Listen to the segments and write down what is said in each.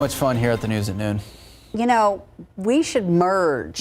Much fun here at the News at Noon. You know, we should merge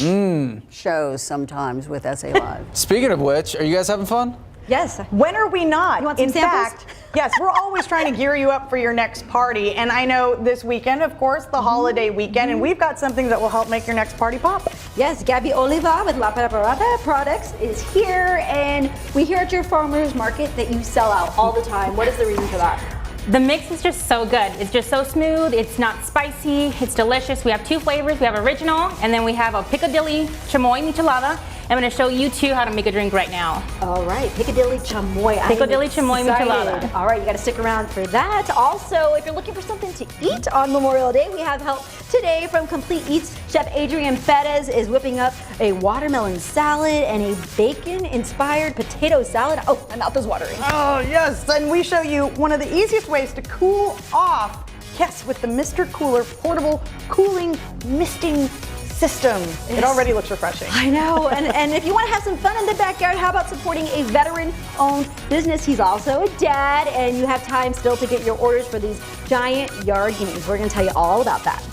shows sometimes with SA Live. Speaking of which, are you guys having fun? Yes. When are we not? You want some In samples? fact, yes, we're always trying to gear you up for your next party. And I know this weekend, of course, the holiday weekend, and we've got something that will help make your next party pop. Yes, Gabby Oliva with La PREPARADA Products is here, and we hear at your farmers market that you sell out all the time. What is the reason for that? The mix is just so good. It's just so smooth. It's not spicy. It's delicious. We have two flavors. We have original, and then we have a Piccadilly Chamoy Michelada. I'm going to show you two how to make a drink right now. All right, Piccadilly Chamoy. Piccadilly Chamoy Michelada. All right, you got to stick around for that. Also, if you're looking for something to eat on Memorial Day, we have help today from Complete Eats. Chef ADRIAN is whipping up a watermelon salad and a bacon-inspired potato salad. Oh, my mouth is watering. Oh, yes, and we show you one of the easiest ways to cool off. Yes, with the Mr. Cooler portable cooling misting system. It already looks refreshing. I know, and if you want to have some fun in the backyard, how about supporting a veteran-owned business? He's also a dad, and you have time still to get your orders for these giant yard games. We're going to tell you all about that.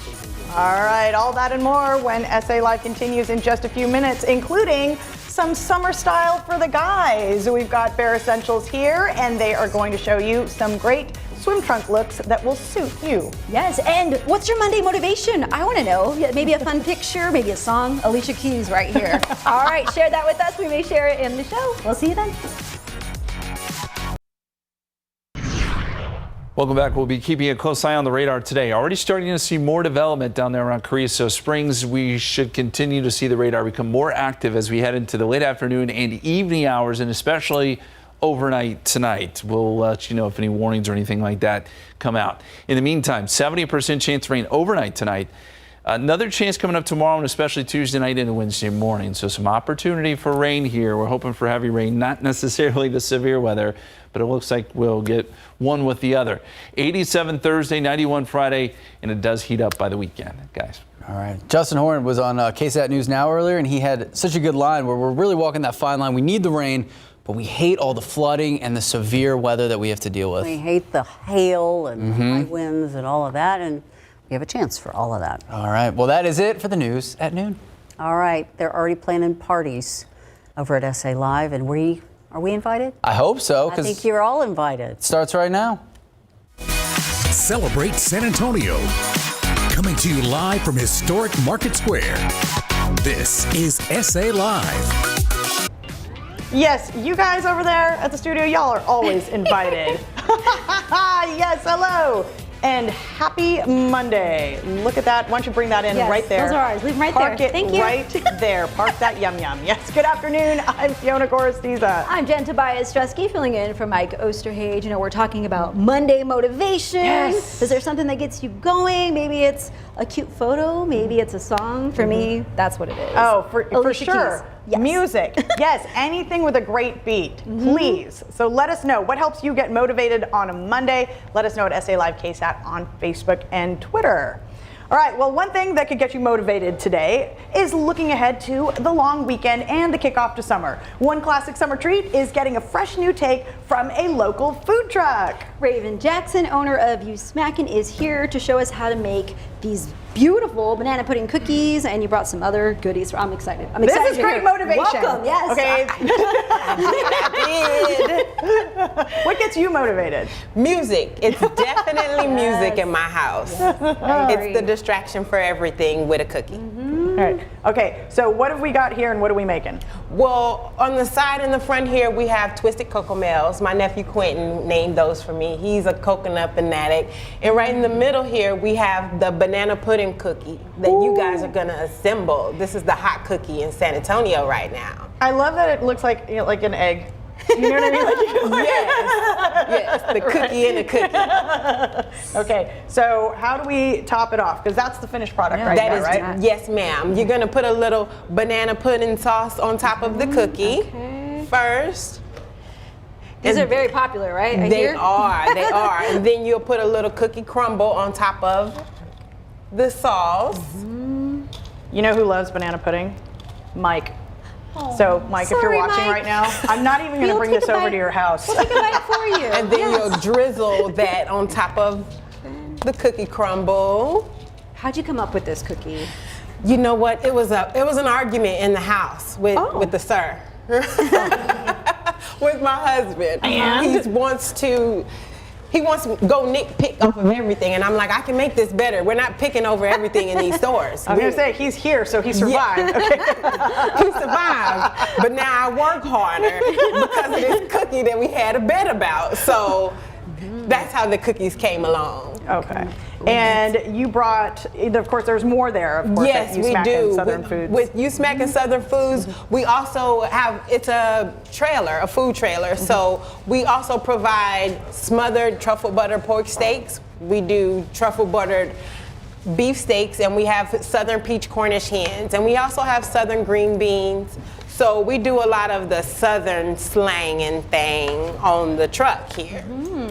All right, all that and more when SA Live continues in just a few minutes, including some summer style for the guys. We've got Bare Essentials here, and they are going to show you some great swim trunk looks that will suit you. Yes, and what's your Monday motivation? I want to know. Maybe a fun picture, maybe a song. Alicia Keys right here. All right, share that with us. We may share it in the show. We'll see you then. Welcome back. We'll be keeping a close eye on the radar today. Already starting to see more development down there around Carrizo Springs. We should continue to see the radar become more active as we head into the late afternoon and evening hours, and especially overnight tonight. We'll let you know if any warnings or anything like that come out. In the meantime, 70% chance of rain overnight tonight. Another chance coming up tomorrow and especially Tuesday night into Wednesday morning. So some opportunity for rain here. We're hoping for heavy rain, not necessarily the severe weather, but it looks like we'll get one with the other. 87 Thursday, 91 Friday, and it does heat up by the weekend, guys. All right. Justin Horn was on KSAT News Now earlier, and he had such a good line where we're really walking that fine line. We need the rain, but we hate all the flooding and the severe weather that we have to deal with. We hate the hail and high winds and all of that, and we have a chance for all of that. All right. Well, that is it for the News at Noon. All right. They're already planning parties over at SA Live, and are we invited? I hope so, I because think you're all invited. it starts right now. Celebrate San Antonio. Coming to you live from historic Market Square. This is SA Live. Yes, you guys over there at the studio, y'all are always invited. Yes, hello. And happy Monday. Look at that. Why don't you bring that in right there? Those are ours. Leave them right Park there. it Thank you. right there. Park that yum yum. Yes, good afternoon. I'm Fiona Gorostiza. I'm Jen Tobias Stresky, filling in for Mike Osterhage. You know, we're talking about Monday motivation. Yes. Is there something that gets you going? Maybe it's a cute photo. Maybe it's a song. For me, that's what it is. Oh, for Alicia sure. Keys. Yes. Music. Yes, anything with a great beat, please. So let us know what helps you get motivated on a Monday. Let us know at SA Live KSAT on Facebook and Twitter. All right, well, one thing that could get you motivated today is looking ahead to the long weekend and the kickoff to summer. One classic summer treat is getting a fresh new take from a local food truck. Raven Jackson, owner of You Smackin', is here to show us how to make these beautiful banana pudding cookies, and you brought some other goodies. I'm excited. This is great motivation. Welcome, yes. Okay. What gets you motivated? Music. It's definitely music in my house. It's the distraction for everything with a cookie. All right. Okay, so what have we got here and what are we making? Well, on the side and the front here, we have twisted cocoa melts. My nephew Quentin named those for me. He's a coconut fanatic. And right in the middle here, we have the banana pudding cookie that you guys are gonna assemble. This is the hot cookie in San Antonio right now. I love that it looks like, you know, like an egg. You know what I mean? Like, yes, the cookie and the cookie. Okay, so how do we top it off? Because that's the finished product right there, right? Yes, ma'am. You're gonna put a little banana pudding sauce on top of the cookie first. These are very popular, right? They are. And then you'll put a little cookie crumble on top of the sauce. You know who loves banana pudding? Mike. So, Mike, if you're Sorry, watching Mike. right now, I'm not even going to We'll bring take this a over bite. to your house. We'll take a bite for you. And then you'll drizzle that on top of the cookie crumble. How'd you come up with this cookie? You know what? It was an argument in the house with the sir. With my husband. He wants to go nitpick off of everything, and I'm like, I can make this better. We're not picking over everything in these stores. I'm gonna say he's here, so he survived. Yeah. Okay. He survived, but now I work harder because of this cookie that we had a bet about. So that's how the cookies came along. Okay. And you brought, of course, there's more there, of course, yes, at we USMAC do. and Southern Foods. With USMAC and Southern Foods, we also have, it's a trailer, a food trailer. So we also provide smothered truffle butter pork steaks. We do truffle buttered beef steaks, and we have Southern peach Cornish hens. And we also have Southern green beans. So we do a lot of the Southern slang and thing on the truck here.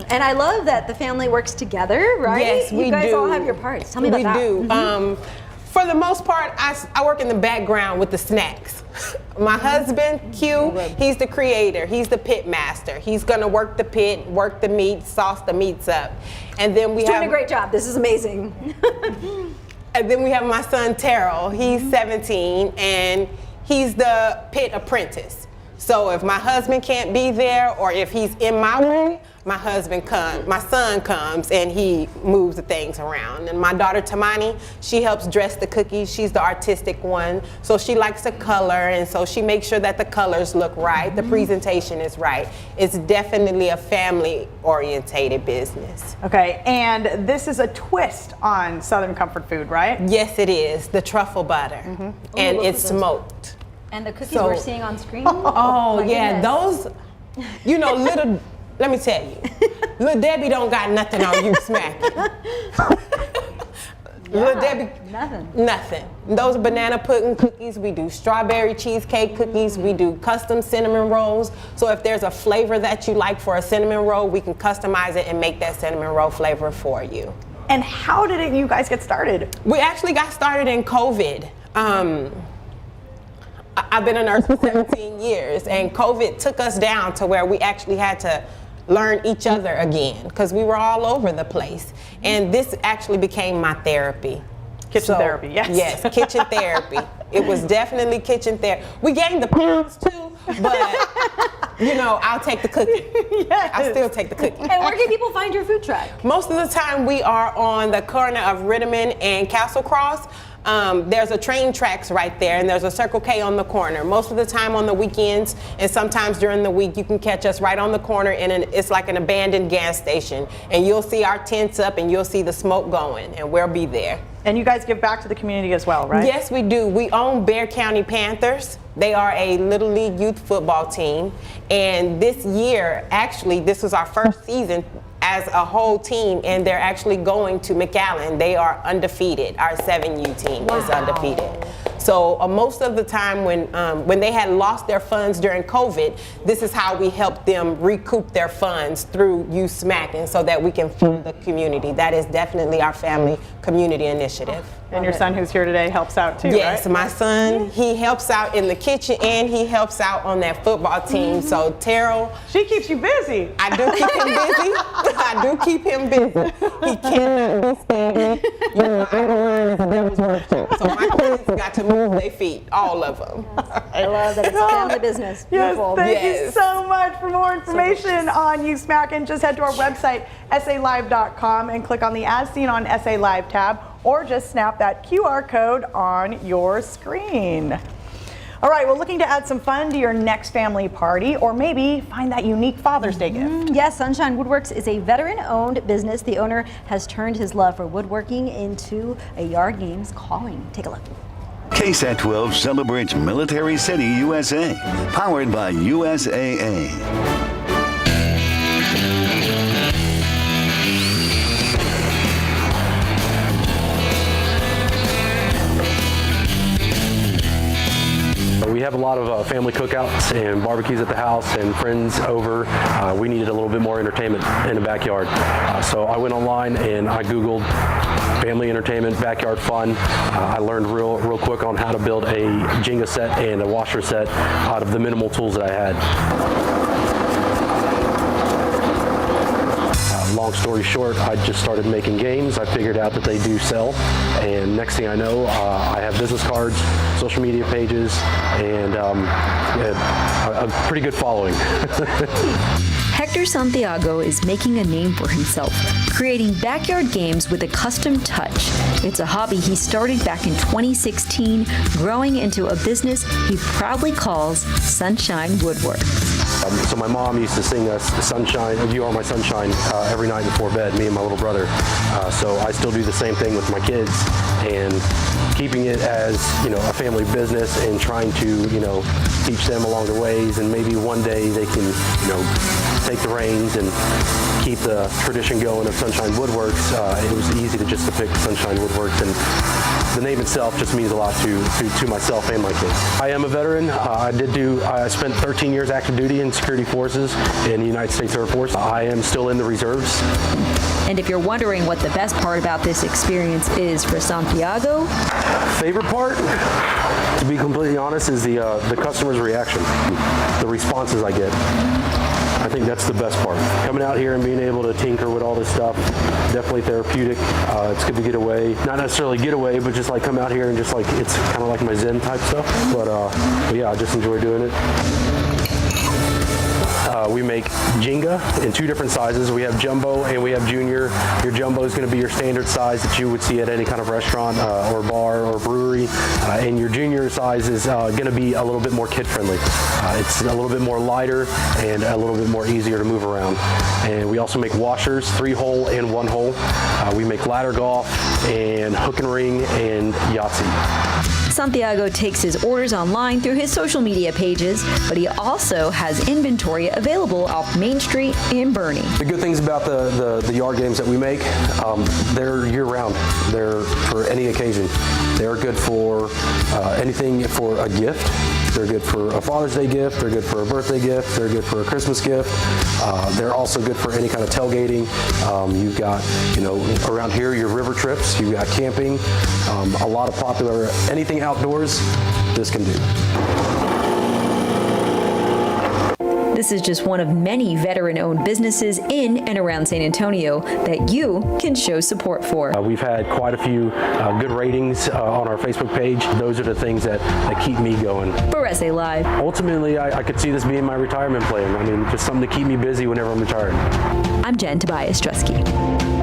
And I love that the family works together, right? Yes, we do. You guys all have your parts. Tell me about that. We do. For the most part, I work in the background with the snacks. My husband, Q, he's the creator. He's the pit master. He's gonna work the pit, work the meat, sauce the meats up. And then He's doing a great job. This is amazing. And then we have my son, Terrell. He's 17, and he's the pit apprentice. So if my husband can't be there, or if he's in my way, my son comes and he moves the things around. And my daughter Tamani, she helps dress the cookies. She's the artistic one. So she likes to color, and so she makes sure that the colors look right, the presentation is right. It's definitely a family-orientated business. Okay, and this is a twist on Southern comfort food, right? Yes, it is, the truffle butter. And it's smoked. And the cookies we're seeing on screen? Oh, yeah, goodness. those, you know, let me tell you, Little Debbie don't got nothing on you smacking. Little Debbie, nothing. Those are banana pudding cookies. We do strawberry cheesecake cookies. We do custom cinnamon rolls. So if there's a flavor that you like for a cinnamon roll, we can customize it and make that cinnamon roll flavor for you. And how did you guys get started? We actually got started in COVID. I've been a nurse for 17 years, and COVID took us down to where we actually had to learn each other again, because we were all over the place. And this actually became my therapy. Kitchen therapy, yes. Yes, kitchen therapy. It was definitely kitchen therapy. We gained the pounds too, but you know, I'll take the cookie. Yes. I'll still take the cookie. And where can people find your food truck? Most of the time we are on the corner of Ritterman and Castle Cross. There's a train tracks right there, and there's a Circle K on the corner. Most of the time on the weekends, and sometimes during the week, you can catch us right on the corner it's like an abandoned gas station. And you'll see our tents up, and you'll see the smoke going, and we'll be there. And you guys give back to the community as well, right? Yes, we do. We own Bexar County Panthers. They are a Little League youth football team. And this year, actually, this was our first season as a whole team, and they're actually going to McAllen. They are undefeated. Our 7U team is undefeated. So most of the time when they had lost their funds during COVID, this is how we helped them recoup their funds through USMAC, and so that we can fund the community. That is definitely our family community initiative. And your son, who's here today, helps out too, yes, right? my son, he helps out in the kitchen, and he helps out on that football team. So Terrell, she keeps you busy. I do keep him busy. I do keep him busy. He cannot be stagnant. You know, idle is a devil's workshop. So my kids got to move their feet, all of them. I love that it's a family business. Yes, Beautiful. thank you so much. For more information on USMAC, and just head to our website, salive.com, and click on the As Seen on SA Live tab, or just snap that QR code on your screen. All right, well, looking to add some fun to your next family party, or maybe find that unique Father's Day gift. Yes, Sunshine Woodworks is a veteran-owned business. The owner has turned his love for woodworking into a yard games calling. Take a look. KSAT 12 celebrates Military City, USA, powered by USAA. We have a lot of family cookouts and barbecues at the house and friends over. We needed a little bit more entertainment in the backyard. So I went online and I Googled family entertainment, backyard fun. I learned real quick on how to build a Jenga set and a washer set out of the minimal tools that I had. long story short, I just started making games. I figured out that they do sell, and next thing I know, I have business cards, social media pages, and a pretty good following. Hector Santiago is making a name for himself, creating backyard games with a custom touch. It's a hobby he started back in 2016, growing into a business he proudly calls Sunshine Woodwork. So my mom used to sing us "Sunshine, You Are My Sunshine" every night before bed, me and my little brother. So I still do the same thing with my kids, and keeping it as, you know, a family business and trying to, you know, teach them along the ways, and maybe one day they can, you know, take the reins and keep the tradition going of Sunshine Woodworks. It was easy to just pick Sunshine Woodworks, and the name itself just means a lot to myself and my kids. I am a veteran. I spent 13 years active duty in security forces in the United States Air Force. I am still in the reserves. And if you're wondering what the best part about this experience is for Santiago, favorite part, to be completely honest, is the customer's reaction, the responses I get. I think that's the best part. Coming out here and being able to tinker with all this stuff, definitely therapeutic. It's good to get away. Not necessarily get away, but just like come out here and just like, it's kind of like my Zen type stuff. But yeah, I just enjoy doing it. We make Jenga in 2 different sizes. We have jumbo and we have junior. Your jumbo is going to be your standard size that you would see at any kind of restaurant or bar or brewery. And your junior size is going to be a little bit more kid-friendly. It's a little bit more lighter and a little bit more easier to move around. And we also make washers, 3-hole and 1-hole. We make ladder golf and hook and ring and Yahtzee. Santiago takes his orders online through his social media pages, but he also has inventory available off Main Street in Bernie. The good things about the yard games that we make, they're year-round. They're for any occasion. They're good for anything for a gift. They're good for a Father's Day gift. They're good for a birthday gift. They're good for a Christmas gift. They're also good for any kind of tailgating. You've got, you know, around here, your river trips. You've got camping. A lot of popular, anything outdoors, this can do. This is just one of many veteran-owned businesses in and around San Antonio that you can show support for. We've had quite a few good ratings on our Facebook page. Those are the things that keep me going. PEREZ Live. Ultimately, I could see this being my retirement plan. I mean, just something to keep me busy whenever I'm retired. I'm Jen Tobias-Stresky.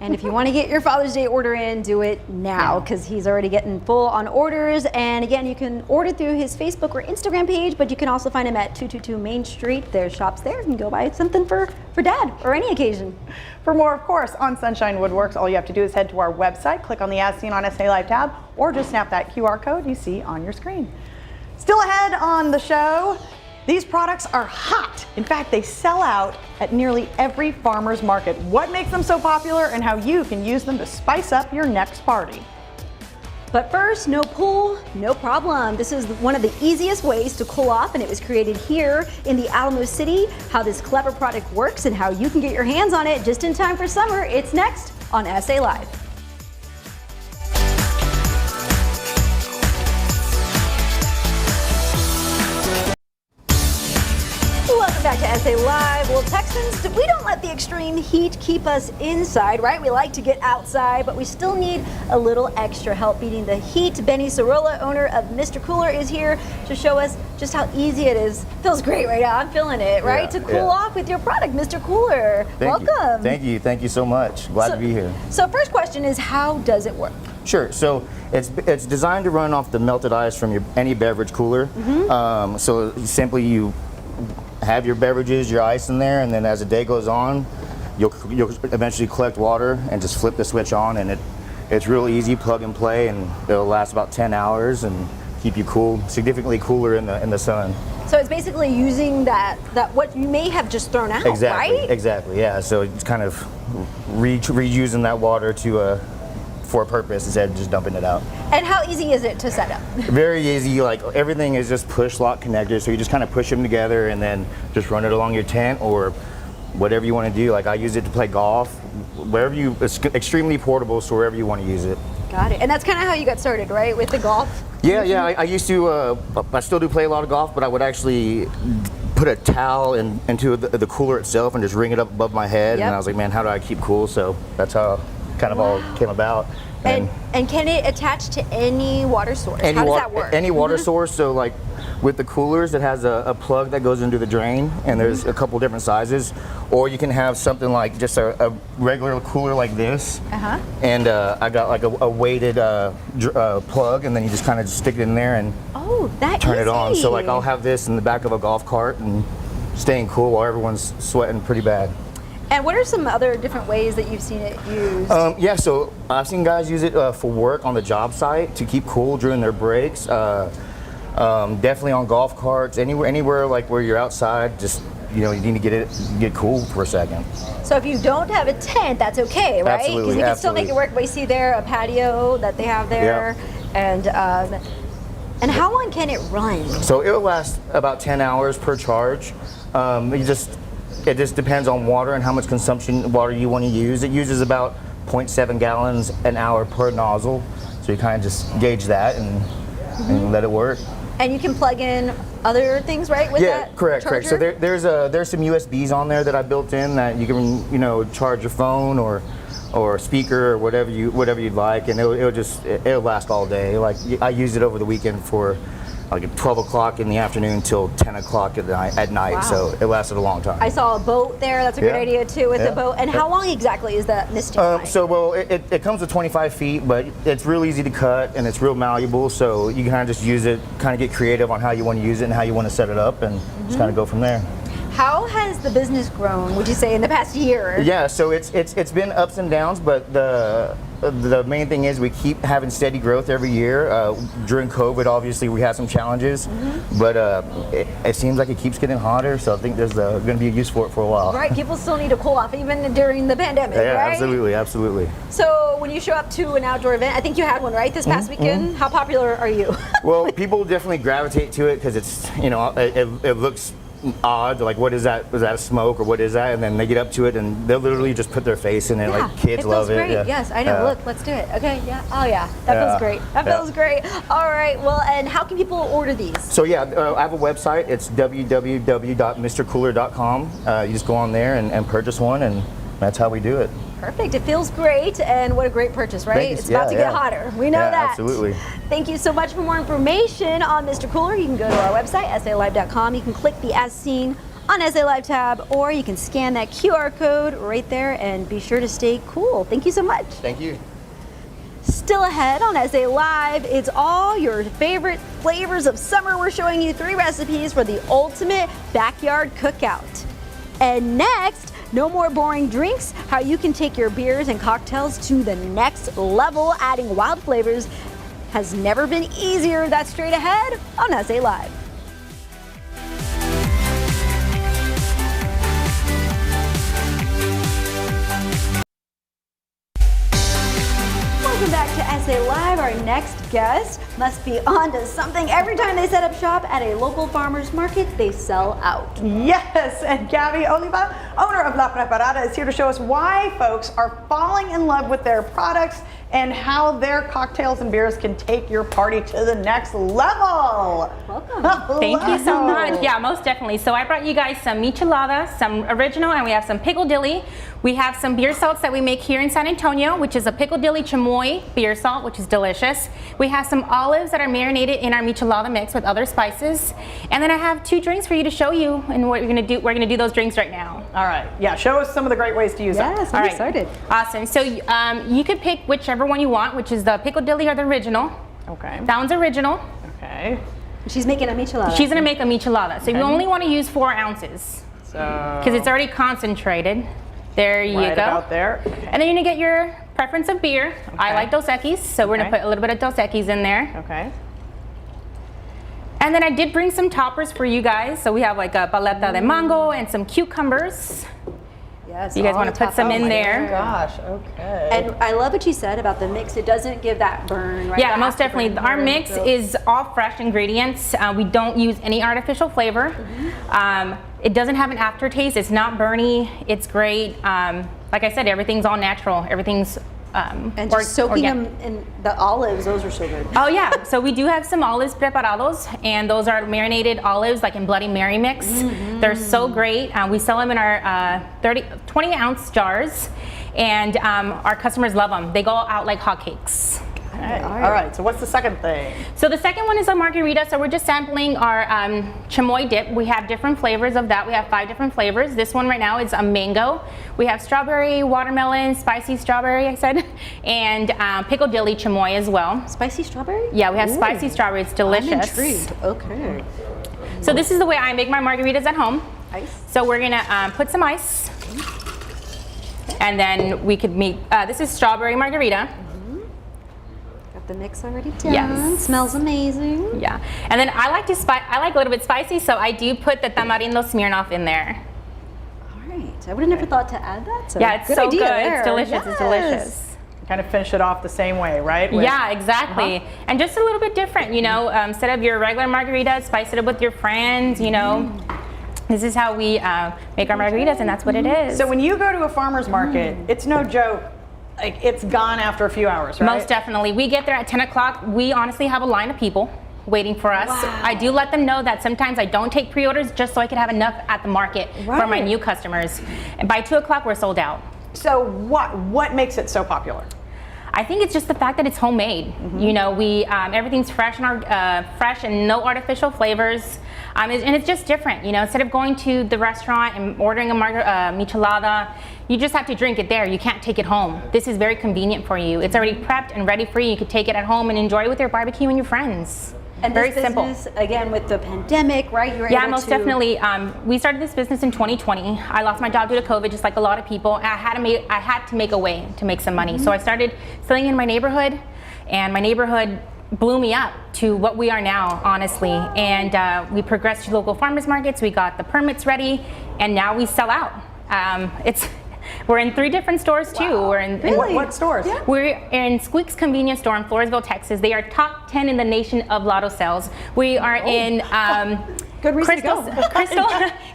And if you want to get your Father's Day order in, do it now, because he's already getting full on orders. And again, you can order through his Facebook or Instagram page, but you can also find him at 222 Main Street. There's shops there. You can go buy something for Dad or any occasion. For more, of course, on Sunshine Woodworks, all you have to do is head to our website, click on the As Seen on SA Live tab, or just snap that QR code you see on your screen. Still ahead on the show, these products are hot. In fact, they sell out at nearly every farmer's market. What makes them so popular and how you can use them to spice up your next party. But first, no pool, no problem. This is one of the easiest ways to cool off, and it was created here in the Alamo City. How this clever product works and how you can get your hands on it just in time for summer. It's next on SA Live. Welcome back to SA Live. Well, Texans, we don't let the extreme heat keep us inside, right? We like to get outside, but we still need a little extra help beating the heat. Benny Sorolla, owner of Mr. Cooler, is here to show us just how easy it is. Feels great right now. I'm feeling it, right? To cool off with your product, Mr. Cooler. Welcome. Thank you so much. Glad to be here. So first question is, how does it work? Sure. So it's designed to run off the melted ice from any beverage cooler. So simply you have your beverages, your ice in there, and then as the day goes on, you'll eventually collect water and just flip the switch on, and it's real easy, plug and play, and it'll last about 10 hours and keep you cool, significantly cooler in the sun. So it's basically using that what you may have just thrown out, right? Exactly, yeah. So it's kind of reusing that water for a purpose instead of just dumping it out. And how easy is it to set up? Very easy. Like everything is just push lock connected, so you just kind of push them together and then just run it along your tent or whatever you want to do. Like I use it to play golf, wherever it's extremely portable, so wherever you want to use it. Got it. And that's kind of how you got started, right, with the golf? Yeah. I used to. I still do play a lot of golf, but I would actually put a towel into the cooler itself and just ring it up above my head. Yep. And I was like, man, how do I keep cool? So that's how kind of all came about. And can it attach to any water source? How does that work? Any water source. So like with the coolers, it has a plug that goes into the drain, and there's a couple different sizes. Or you can have something like just a regular cooler like this. And I got like a weighted plug, and then you just kind of stick it in there and turn it on. So like I'll have this in the back of a golf cart and staying cool while everyone's sweating pretty bad. And what are some other different ways that you've seen it used? Yeah, so I've seen guys use it for work on the job site to keep cool during their breaks. Definitely on golf carts, anywhere like where you're outside, just you need to get cool for a second. So if you don't have a tent, that's okay, right? Absolutely, Because you can still make it work. We see there a patio that they have there, and how long can it run? So it'll last about 10 hours per charge. It just depends on water and how much consumption water you want to use. It uses about 0.7 gallons an hour per nozzle. So you kind of just gauge that and let it work. And you can plug in other things, right? With that correct. charger? So there's some USBs on there that I built in that you can charge your phone or speaker or whatever you'd like, and it'll last all day. Like I used it over the weekend for like at 12 o'clock in the afternoon till 10 o'clock at night. Wow. So it lasted a long time. I saw a boat there. That's a great idea too, with the boat. And how long exactly is that misting line? It comes with 25 feet, but it's real easy to cut and it's real malleable. So you can kind of just use it, kind of get creative on how you want to use it and how you want to set it up, and just kind of go from there. How has the business grown, would you say, in the past year? Yeah, so it's been ups and downs, but the main thing is we keep having steady growth every year. During COVID, obviously, we had some challenges, but it seems like it keeps getting hotter, so I think there's going to be a use for it for a while. Right, people still need to cool off even during the pandemic, yeah, right? Absolutely. So when you show up to an outdoor event, I think you had one, right, this past weekend? How popular are you? Well, people definitely gravitate to it because it's, it looks odd, like what is that? Was that a smoke or what is that? And then they get up to it and they'll literally just put their face in it. Like kids love it. Great. Yeah. Yes, I know. Look, let's do it. Okay, yeah. Oh yeah, that feels great. That feels great. All right. Well, and how can people order these? So I have a website. It's www.mrcooler.com. You just go on there and purchase one, and that's how we do it. Perfect. It feels great, and what a great purchase, right? It's about to get hotter. We know that. Absolutely. Thank you so much. For more information on Mr. Cooler, you can go to our website, SALive.com. You can click the As Seen on SA Live tab, or you can scan that QR code right there and be sure to stay cool. Thank you so much. Thank you. Still ahead on SA Live, it's all your favorite flavors of summer. We're showing you 3 recipes for the ultimate backyard cookout. And next, no more boring drinks, how you can take your beers and cocktails to the next level. Adding wild flavors has never been easier. That's straight ahead on SA Live. Welcome back to SA Live. Our next guest must be on to something. Every time they set up shop at a local farmer's market, they sell out. Yes, and Gabby Oliva, owner of La Preparada, is here to show us why folks are falling in love with their products and how their cocktails and beers can take your party to the next level. Welcome. Thank you so much. Yeah, most definitely. So I brought you guys some michelada, some original, and we have some pickle dilly. We have some beer salts that we make here in San Antonio, which is a pickle dilly chamoy beer salt, which is delicious. We have some olives that are marinated in our michelada mix with other spices. And then I have 2 drinks for you to show you and what we're gonna do. We're gonna do those drinks right now. All right, yeah, show us some of the great ways to use that. Yes, I'm excited. Awesome, so you could pick whichever one you want, which is the pickle dilly or the original. Okay. That one's original. Okay. She's making a michelada. She's gonna make a michelada. So you only wanna use 4 ounces. So. Because it's already concentrated. There you Right go. about there. Okay. And then you're gonna get your preference of beer. Okay. I like Dos Equis, so we're gonna put a little bit of Dos Equis in there. Okay. And then I did bring some toppers for you guys. So we have like a paleta de mango and some cucumbers. Yes. You guys want to put some in there? Oh gosh, okay. And I love what you said about the mix. It doesn't give that burn, right? Yeah, That most definitely. afterburn Our burn. mix is all fresh ingredients. We don't use any artificial flavor. It doesn't have an aftertaste. It's not burny. It's great. Like I said, everything's all natural. Everything's And just soaking them in the olives, those are so good. Oh yeah, so we do have some olives preparados, and those are marinated olives like in Bloody Mary mix. They're so great. We sell them in our 20-ounce jars, and our customers love them. They go out like hotcakes. Okay. All right, so what's the second thing? So the second one is a margarita. So we're just sampling our chamoy dip. We have different flavors of that. We have 5 different flavors. This one right now is a mango. We have strawberry, watermelon, spicy strawberry, I said, and pickled dilly chamoy as well. Spicy strawberry? Yeah, we have spicy strawberry. It's delicious. I'm intrigued. Okay. So this is the way I make my margaritas at home. Ice. So we're gonna put some ice, and then we could make, this is strawberry margarita. The mix already done. Yes. Smells amazing. Yeah, and then I like a little bit spicy, so I do put the tamarindo Smirnoff in there. All right, I would have never thought to add that. So yeah, it's so good. There. It's delicious. Yes. It's delicious. Kind of finish it off the same way, right? Yeah, exactly. And just a little bit different, you know. Instead of your regular margarita, spice it up with your friends, you know. This is how we make our margaritas, and that's what it is. So when you go to a farmer's market, it's no joke. Like, it's gone after a few hours, right? Most definitely. We get there at 10 o'clock. We honestly have a line of people waiting for us. Wow. I do let them know that sometimes I don't take pre-orders just so I can have enough at the market for my new customers. And by 2 o'clock, we're sold out. So what makes it so popular? I think it's just the fact that it's homemade. You know, we everything's fresh and no artificial flavors. And it's just different, you know. Instead of going to the restaurant and ordering a michelada, you just have to drink it there. You can't take it home. This is very convenient for you. It's already prepped and ready for you. You could take it at home and enjoy it with your barbecue and your friends. And very this simple. business, again, with the pandemic, right? You were Yeah, able most to... definitely. We started this business in 2020. I lost my job due to COVID, just like a lot of people. I had to make a way to make some money. So I started selling in my neighborhood, and my neighborhood blew me up to what we are now, honestly. And we progressed to local farmers markets. We got the permits ready, and now we sell out. We're in 3 different stores too. Wow. We're in Really? What stores? Yeah. We're in Squeak's Convenience Store in Floresville, Texas. They are top 10 in the nation of lotto sales. We are in Good reason to go.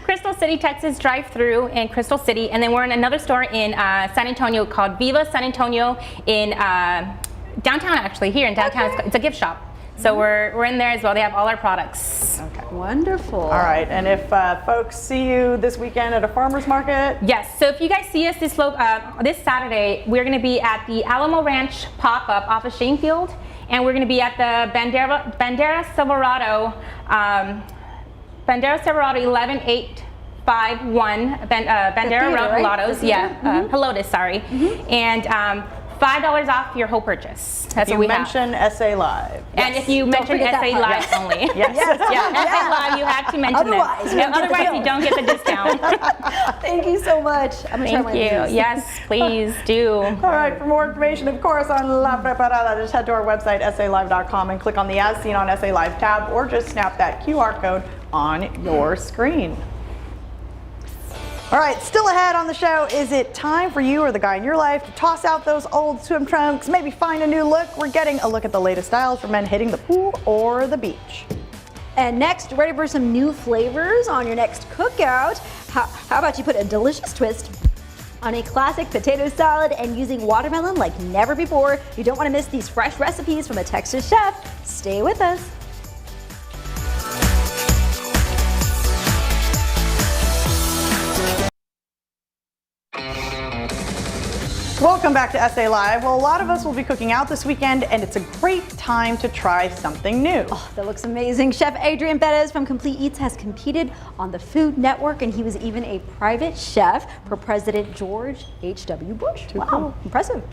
Crystal City, Texas, drive-through in Crystal City, and then we're in another store in San Antonio called Viva San Antonio in downtown, actually, here in downtown. Okay. It's a gift shop. So we're in there as well. They have all our products. Okay. Wonderful. All right, and if folks see you this weekend at a farmer's market? Yes, so if you guys see us this Saturday, we're going to be at the Alamo Ranch pop-up off of Shanefield, and we're going to be at the Bandera Silverado 11851 Bandera right? Lottos. Yeah, Helotes, sorry. And $5 off your whole purchase. That's what we have. Mention SA Live. And if you mention forget that SA part. Live only. Yes. Yeah, SA Live, you have to mention Otherwise, it. you don't get the Otherwise, deal. you don't get the discount. Thank you so much. I'm gonna try Thank one you. of these. Yes, please do. All right, for more information, of course, on La Preparada, just head to our website, salive.com, and click on the As Seen on SA Live tab, or just snap that QR code on your screen. All right, still ahead on the show, is it time for you or the guy in your life to toss out those old swim trunks, maybe find a new look? We're getting a look at the latest styles for men hitting the pool or the beach. And next, ready for some new flavors on your next cookout? How about you put a delicious twist on a classic potato salad and using watermelon like never before? You don't want to miss these fresh recipes from a Texas chef. Stay with us. Welcome back to SA Live. Well, a lot of us will be cooking out this weekend, and it's a great time to try something new. Oh, that looks amazing. Chef Adrian Perez from Complete Eats has competed on the Food Network, and he was even a private chef for President George H.W. Bush. Wow, cool. Impressive.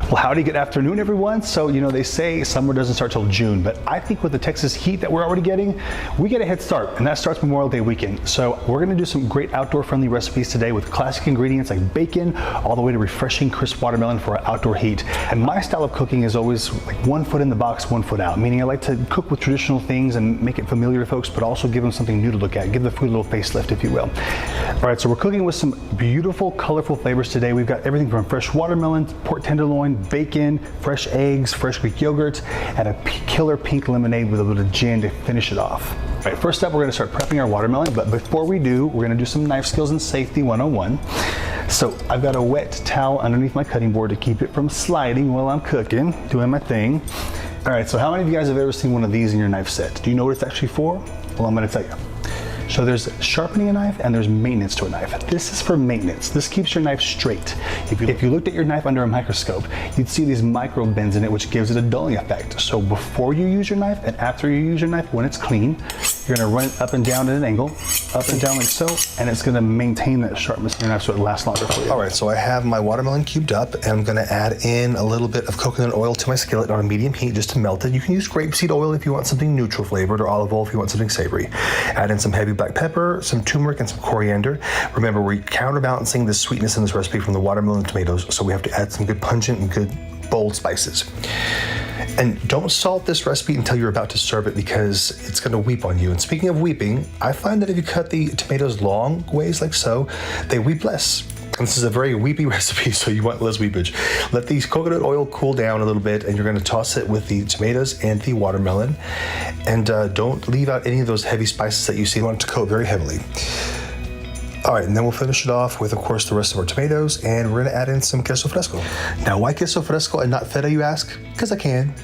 Well, howdy, good afternoon, everyone. So, you know, they say summer doesn't start till June, but I think with the Texas heat that we're already getting, we get a head start, and that starts Memorial Day weekend. So we're gonna do some great outdoor-friendly recipes today with classic ingredients like bacon, all the way to refreshing crisp watermelon for our outdoor heat. And my style of cooking is always like 1 foot in the box, 1 foot out, meaning I like to cook with traditional things and make it familiar to folks, but also give them something new to look at, give the food a little facelift, if you will. All right, so we're cooking with some beautiful, colorful flavors today. We've got everything from fresh watermelon, pork tenderloin, bacon, fresh eggs, fresh Greek yogurt, and a killer pink lemonade with a little gin to finish it off. All right, first up, we're gonna start prepping our watermelon, but before we do, we're gonna do some knife skills and safety 101. So I've got a wet towel underneath my cutting board to keep it from sliding while I'm cooking, doing my thing. All right, so how many of you guys have ever seen one of these in your knife set? Do you know what it's actually for? Well, I'm gonna tell you. So there's sharpening a knife and there's maintenance to a knife. This is for maintenance. This keeps your knife straight. If you looked at your knife under a microscope, you'd see these micro bends in it, which gives it a dulling effect. So before you use your knife and after you use your knife, when it's clean, you're gonna run it up and down at an angle, up and down like so, and it's gonna maintain that sharpness in your knife so it lasts longer for you. All right, so I have my watermelon cubed up, and I'm gonna add in a little bit of coconut oil to my skillet on a medium heat just to melt it. You can use grapeseed oil if you want something neutral flavored, or olive oil if you want something savory. Add in some heavy black pepper, some turmeric, and some coriander. Remember, we're counterbalancing the sweetness in this recipe from the watermelon and tomatoes, so we have to add some good pungent and good bold spices. And don't salt this recipe until you're about to serve it because it's gonna weep on you. And speaking of weeping, I find that if you cut the tomatoes long ways like so, they weep less. And this is a very weepy recipe, so you want less weepage. Let the coconut oil cool down a little bit, and you're gonna toss it with the tomatoes and the watermelon. And don't leave out any of those heavy spices that you see. You want it to coat very heavily. All right, and then we'll finish it off with, of course, the rest of our tomatoes, and we're gonna add in some queso fresco. Now, why queso fresco and not feta, you ask? Because I can.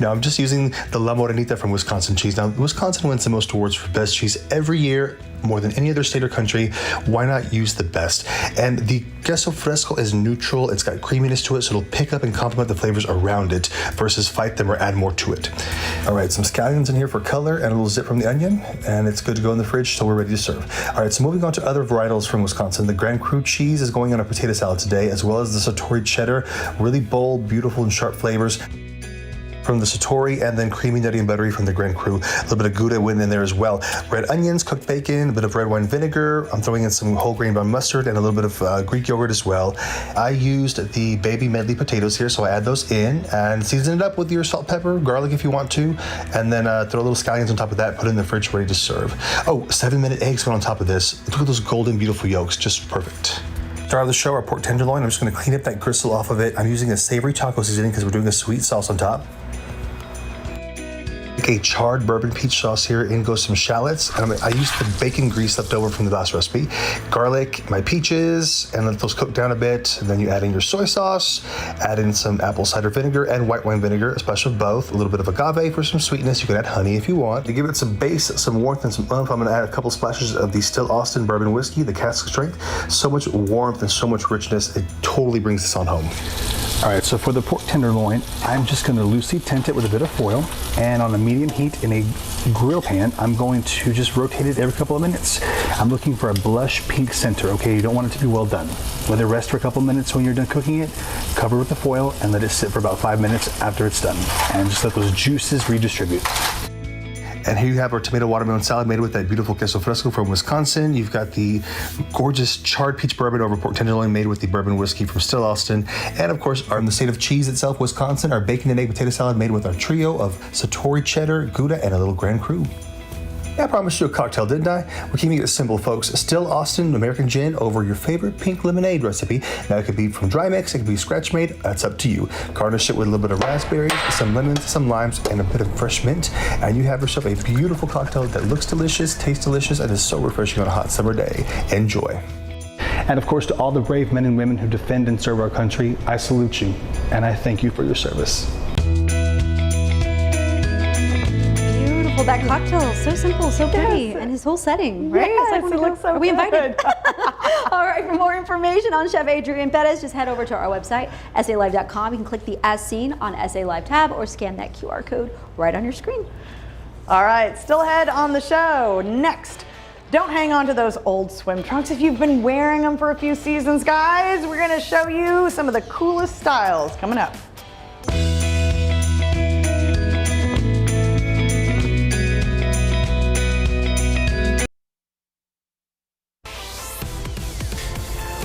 No, I'm just using the La Morenita from Wisconsin cheese. Now, Wisconsin wins the most awards for best cheese every year, more than any other state or country. Why not use the best? And the queso fresco is neutral. It's got creaminess to it, so it'll pick up and complement the flavors around it versus fight them or add more to it. All right, some scallions in here for color and a little zip from the onion, and it's good to go in the fridge, so we're ready to serve. All right, so moving on to other varietals from Wisconsin. The Grand Cru cheese is going on a potato salad today, as well as the Satori cheddar. Really bold, beautiful, and sharp flavors from the Satori, and then creamy, nutty, and buttery from the Grand Cru. A little bit of Gouda went in there as well. Red onions, cooked bacon, a bit of red wine vinegar. I'm throwing in some whole grain brown mustard and a little bit of Greek yogurt as well. I used the baby medley potatoes here, so I add those in and season it up with your salt, pepper, garlic if you want to, and then throw little scallions on top of that, put it in the fridge ready to serve. Oh, 7-minute eggs went on top of this. Look at those golden, beautiful yolks, just perfect. Start of the show, our pork tenderloin. I'm just gonna clean up that gristle off of it. I'm using a savory taco seasoning because we're doing a sweet sauce on top. A charred bourbon peach sauce here. In goes some shallots. I used the bacon grease left over from the last recipe. Garlic, my peaches, and let those cook down a bit. And then you add in your soy sauce, add in some apple cider vinegar and white wine vinegar, a splash of both. A little bit of agave for some sweetness. You can add honey if you want. To give it some base, some warmth, and some oomph, I'm gonna add a couple splashes of the Still Austin bourbon whiskey, the cask strength. So much warmth and so much richness. It totally brings this on home. All right, so for the pork tenderloin, I'm just gonna loosely tint it with a bit of foil, and on a medium heat in a grill pan, I'm going to just rotate it every couple of minutes. I'm looking for a blush pink center, okay? You don't want it to be well done. Let it rest for a couple of minutes when you're done cooking it, cover with the foil, and let it sit for about 5 minutes after it's done. And just let those juices redistribute. And here you have our tomato watermelon salad made with that beautiful queso fresco from Wisconsin. You've got the gorgeous charred peach bourbon over pork tenderloin made with the bourbon whiskey from Still Austin. And of course, from the state of cheese itself, Wisconsin, our bacon and egg potato salad made with our trio of Satori cheddar, Gouda, and a little Grand Cru. Yeah, I promised you a cocktail, didn't I? We're keeping it simple, folks. Still Austin American gin over your favorite pink lemonade recipe. Now, it could be from dry mix, it could be scratch made. That's up to you. Garnish it with a little bit of raspberries, some lemons, some limes, and a bit of fresh mint. And you have yourself a beautiful cocktail that looks delicious, tastes delicious, and is so refreshing on a hot summer day. Enjoy. And of course, to all the brave men and women who defend and serve our country, I salute you, and I thank you for your service. Well, that cocktail is so simple, so pretty, and his whole setting, right? Yes, it's it looks so are we invited? good. All right, for more information on Chef Adrian Perez, just head over to our website, SALive.com. You can click the As Seen on SA Live tab or scan that QR code right on your screen. All right, still ahead on the show. Next, don't hang on to those old swim trunks if you've been wearing them for a few seasons, guys. We're gonna show you some of the coolest styles coming up.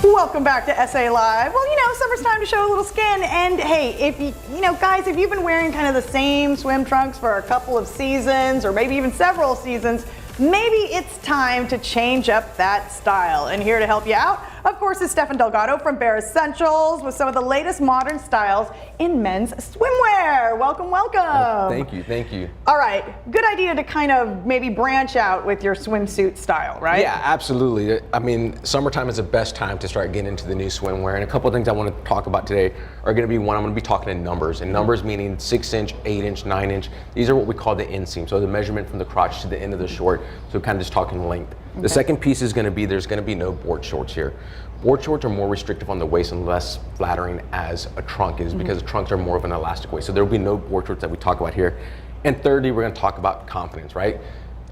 Welcome back to SA Live. Well, you know, summer's time to show a little skin. And hey, if you know, guys, if you've been wearing kind of the same swim trunks for a couple of seasons or maybe even several seasons, maybe it's time to change up that style. And here to help you out of course, is Stefan Delgado from Bare Essentials with some of the latest modern styles in men's swimwear. Welcome, welcome. Thank you, thank you. All right, good idea to kind of maybe branch out with your swimsuit style, right? Yeah, absolutely. I mean, summertime is the best time to start getting into the new swimwear. And a couple of things I want to talk about today are going to be, one, I'm going to be talking in numbers. And numbers meaning 6-inch, 8-inch, 9-inch. These are what we call the inseam. So the measurement from the crotch to the end of the short. So kind of just talking length. Okay. The second piece is going to be, there's going to be no board shorts here. Board shorts are more restrictive on the waist and less flattering as a trunk is, because trunks are more of an elastic waist. So there will be no board shorts that we talk about here. And thirdly, we're going to talk about confidence, right?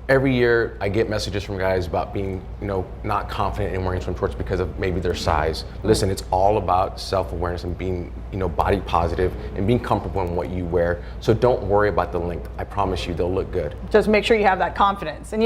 Every year I get messages from guys about being, not confident in wearing swim shorts because of maybe their size. Listen, it's all about self-awareness and being, body positive and being comfortable in what you wear. So don't worry about the length. I promise you they'll look good. Just make sure you have that confidence. And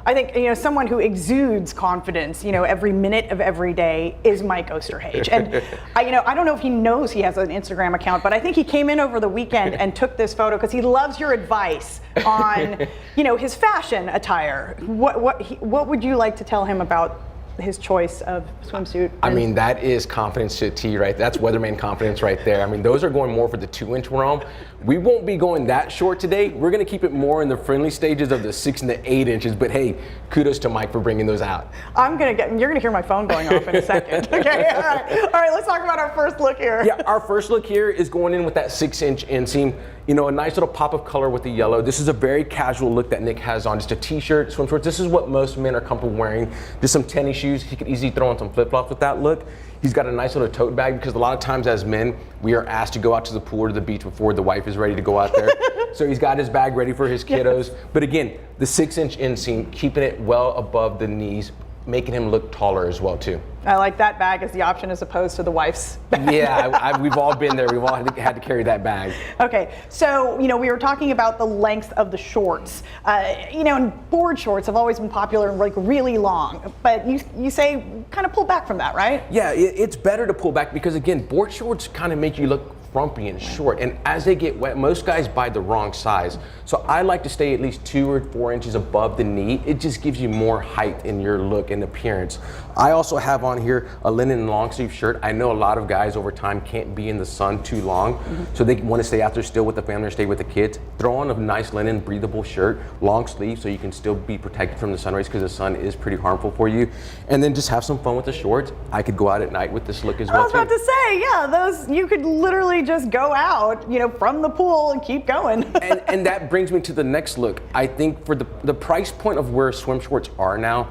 I think, someone who exudes confidence, every minute of every day is Mike Osterhage. And I don't know if he knows he has an Instagram account, but I think he came in over the weekend and took this photo because he loves your advice on, his fashion attire. What would you like to tell him about his choice of swimsuit? I mean, that is confidence to a T, right? That's weatherman confidence right there. I mean, those are going more for the 2-inch realm. We won't be going that short today. We're going to keep it more in the friendly stages of the 6 and the 8 inches. But hey, kudos to Mike for bringing those out. You're going to hear my phone going off in a second. Okay, all right. Let's talk about our first look here. Yeah, our first look here is going in with that 6-inch inseam. A nice little pop of color with the yellow. This is a very casual look that Nick has on. Just a t-shirt, swim shorts. This is what most men are comfortable wearing. Just some tennis shoes. He could easily throw on some flip-flops with that look. He's got a nice little tote bag, because a lot of times as men, we are asked to go out to the pool or to the beach before the wife is ready to go out there. So he's got his bag ready for his kiddos. Yes. But again, the 6-inch inseam, keeping it well above the knees, making him look taller as well too. I like that bag as the option as opposed to the wife's bag. Yeah, we've all been there. We've all had to carry that bag. Okay, so we were talking about the length of the shorts. And board shorts have always been popular and really long, but you say kind of pull back from that, right? Yeah, it's better to pull back because again, board shorts kind of make you look frumpy and short, and as they get wet, most guys buy the wrong size. So I like to stay at least 2 or 4 inches above the knee. It just gives you more height in your look and appearance. I also have on here a linen long sleeve shirt. I know a lot of guys over time can't be in the sun too long, so they want to stay out there still with the family or stay with the kids. Throw on a nice linen breathable shirt, long sleeve, so you can still be protected from the sun rays, because the sun is pretty harmful for you. And then just have some fun with the shorts. I could go out at night with this look as well. I was about to say, yeah, those you could literally just go out, from the pool and keep going. and that brings me to the next look. I think for the price point of where swim shorts are now,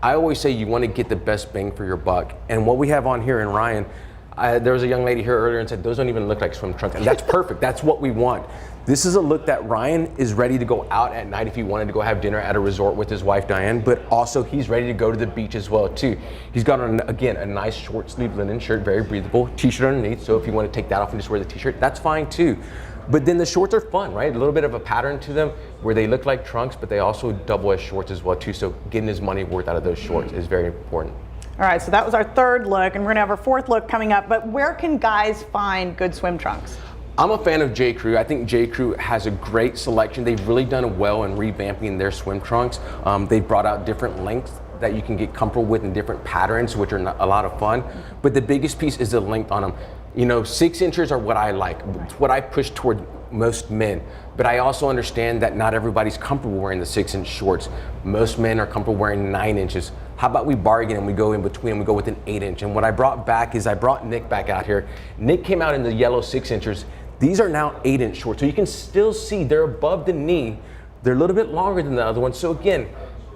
I always say you want to get the best bang for your buck. And what we have on here in Ryan, there was a young lady here earlier and said, those don't even look like swim trunks. And that's perfect. That's what we want. This is a look that Ryan is ready to go out at night if he wanted to go have dinner at a resort with his wife Diane, but also he's ready to go to the beach as well too. He's got on, again, a nice short sleeve linen shirt, very breathable, t-shirt underneath, so if you want to take that off and just wear the t-shirt, that's fine too. But then the shorts are fun, right? A little bit of a pattern to them where they look like trunks, but they also double as shorts as well too, so getting his money worth out of those shorts is very important. All right, so that was our third look, and we're gonna have our fourth look coming up, but where can guys find good swim trunks? I'm a fan of J. Crew. I think J. Crew has a great selection. They've really done well in revamping their swim trunks. They've brought out different lengths that you can get comfortable with in different patterns, which are a lot of fun. But the biggest piece is the length on them. 6 inches are what I like. It's what I push toward most men. But I also understand that not everybody's comfortable wearing the 6-inch shorts. Most men are comfortable wearing 9 inches. How about we bargain and we go in between, we go with an 8-inch. And what I brought back is I brought Nick back out here. Nick came out in the yellow 6 inches. These are now 8-inch shorts, so you can still see they're above the knee. They're a little bit longer than the other ones. So again,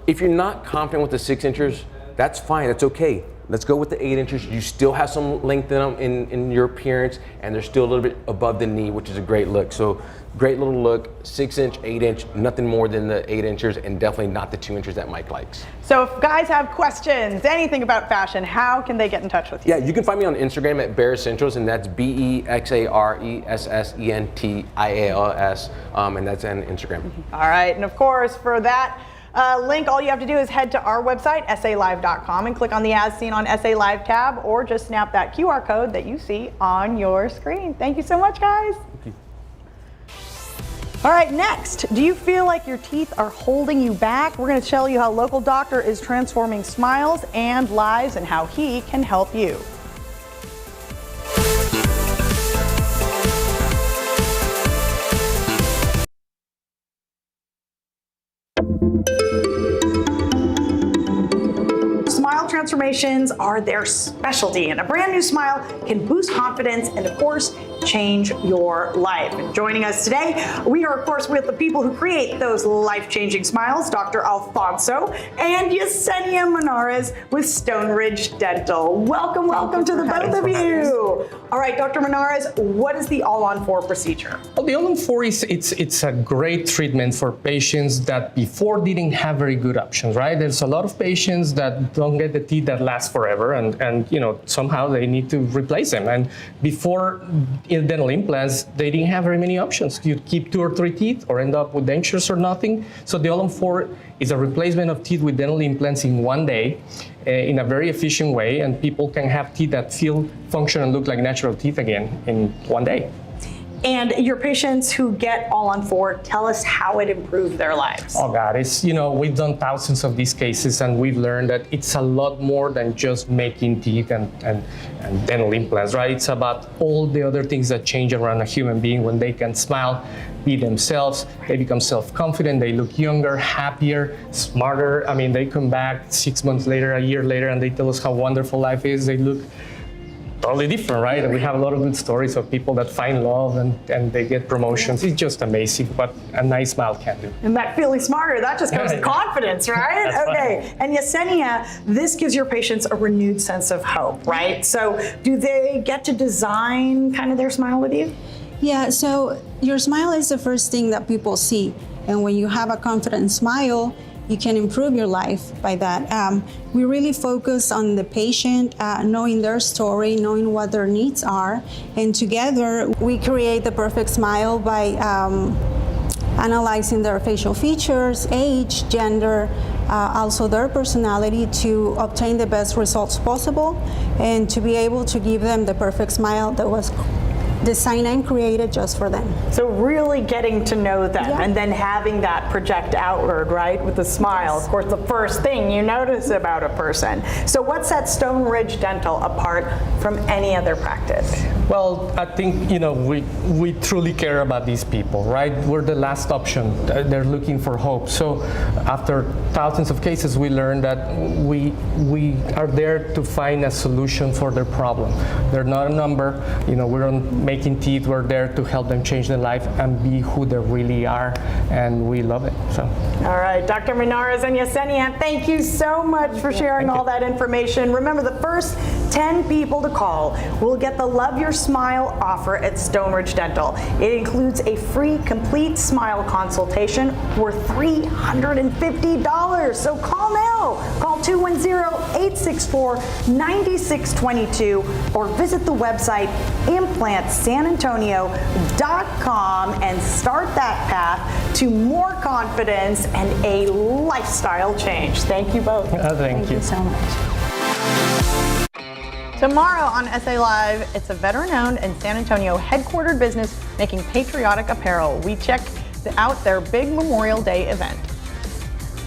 if you're not confident with the 6 inches, that's fine, it's okay. Let's go with the 8 inches. You still have some length in them in your appearance, and they're still a little bit above the knee, which is a great look. So great little look, 6-inch, 8-inch, nothing more than the 8 inches, and definitely not the 2 inches that Mike likes. So if guys have questions, anything about fashion, how can they get in touch with you? Yeah, you can find me on Instagram at Bare Essentials, and that's BEXARESSENTIALS, and that's on Instagram. All right, and of course, for that link, all you have to do is head to our website, salive.com, and click on the As Seen on SA Live tab, or just snap that QR code that you see on your screen. Thank you so much, guys. Thank you. All right, next, do you feel like your teeth are holding you back? We're going to tell you how local doctor is transforming smiles and lives and how he can help you. Smile transformations are their specialty, and a brand new smile can boost confidence and, of course, change your life. And joining us today, we are, of course, with the people who create those life-changing smiles, Dr. Alfonso and Yesenia Menares with Stone Ridge Dental. Welcome, welcome to the both of you. All right, Dr. Menares, what is the All-on-4 procedure? Well, the All-on-4 it's a great treatment for patients that before didn't have very good options, right? There's a lot of patients that don't get the teeth that last forever, and you know, somehow they need to replace them. And before dental implants, they didn't have very many options. You'd keep 2 or 3 teeth or end up with dentures or nothing. So the All-on-4 is a replacement of teeth with dental implants in one day in a very efficient way, and people can have teeth that feel, function, and look like natural teeth again in one day. And your patients who get All-on-4, tell us how it improved their lives. Oh God, it's, you know, we've done thousands of these cases, and we've learned that it's a lot more than just making teeth and dental implants, right? It's about all the other things that change around a human being when they can smile, be themselves, they become self-confident, they look younger, happier, smarter. I mean, they come back 6 months later, a year later, and they tell us how wonderful life is. They look totally different, right? And we have a lot of good stories of people that find love and they get promotions. It's just amazing what a nice smile can do. And that feeling smarter, that just comes with confidence, right? Okay. And Yesenia, this gives your patients a renewed sense of hope, right? So do they get to design kind of their smile with you? Yeah, so your smile is the first thing that people see. And when you have a confident smile, you can improve your life by that. We really focus on the patient, knowing their story, knowing what their needs are. And together, we create the perfect smile by analyzing their facial features, age, gender, also their personality to obtain the best results possible and to be able to give them the perfect smile that was designed and created just for them. So really getting to know them and then having that project outward, right, with a smile. Yes. Of course, the first thing you notice about a person. So what sets Stone Ridge Dental apart from any other practice? Well, I think, you know, we truly care about these people, right? We're the last option. They're looking for hope. So after thousands of cases, we learned that we are there to find a solution for their problem. They're not a number. You know, we don't making teeth. We're there to help them change their life and be who they really are, and we love it. So. All right, Dr. Menares and Yesenia, thank you so much for sharing all that information. Remember, the first 10 people to call will get the Love Your Smile offer at Stone Ridge Dental. It includes a free complete smile consultation worth $350. So call now. Call 210-864-9622 or visit the website implantsanantonio.com and start that path to more confidence and a lifestyle change. Thank you both. Thank you so much. Tomorrow on SA Live, it's a veteran-owned and San Antonio headquartered business making patriotic apparel. We check out their big Memorial Day event.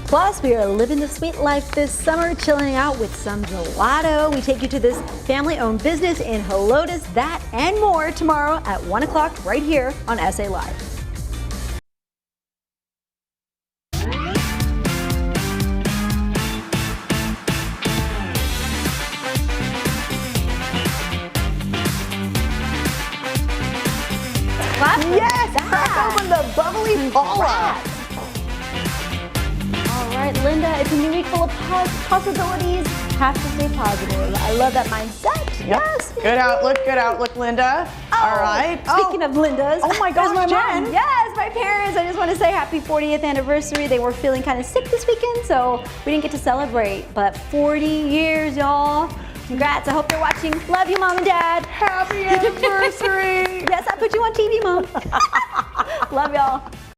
Plus, we are living the sweet life this summer, chilling out with some gelato. We take you to this family-owned business in Helotes, that and more tomorrow at 1 o'clock right here on SA Live. Yes, crack open the bubbly Paula. All right, Linda, it's a new week full of possibilities. Have to stay positive. I love that mindset. Yep. Yes. Good outlook, Linda. All right. Speaking of Linda's. Oh my gosh, my Jen. mom. Yes, my parents. I just want to say happy 40th anniversary. They were feeling kind of sick this weekend, so we didn't get to celebrate. But 40 years, y'all. Congrats. I hope they're watching. Love you, Mom and Dad. Happy anniversary. Yes, I put you on TV, Mom. Love y'all.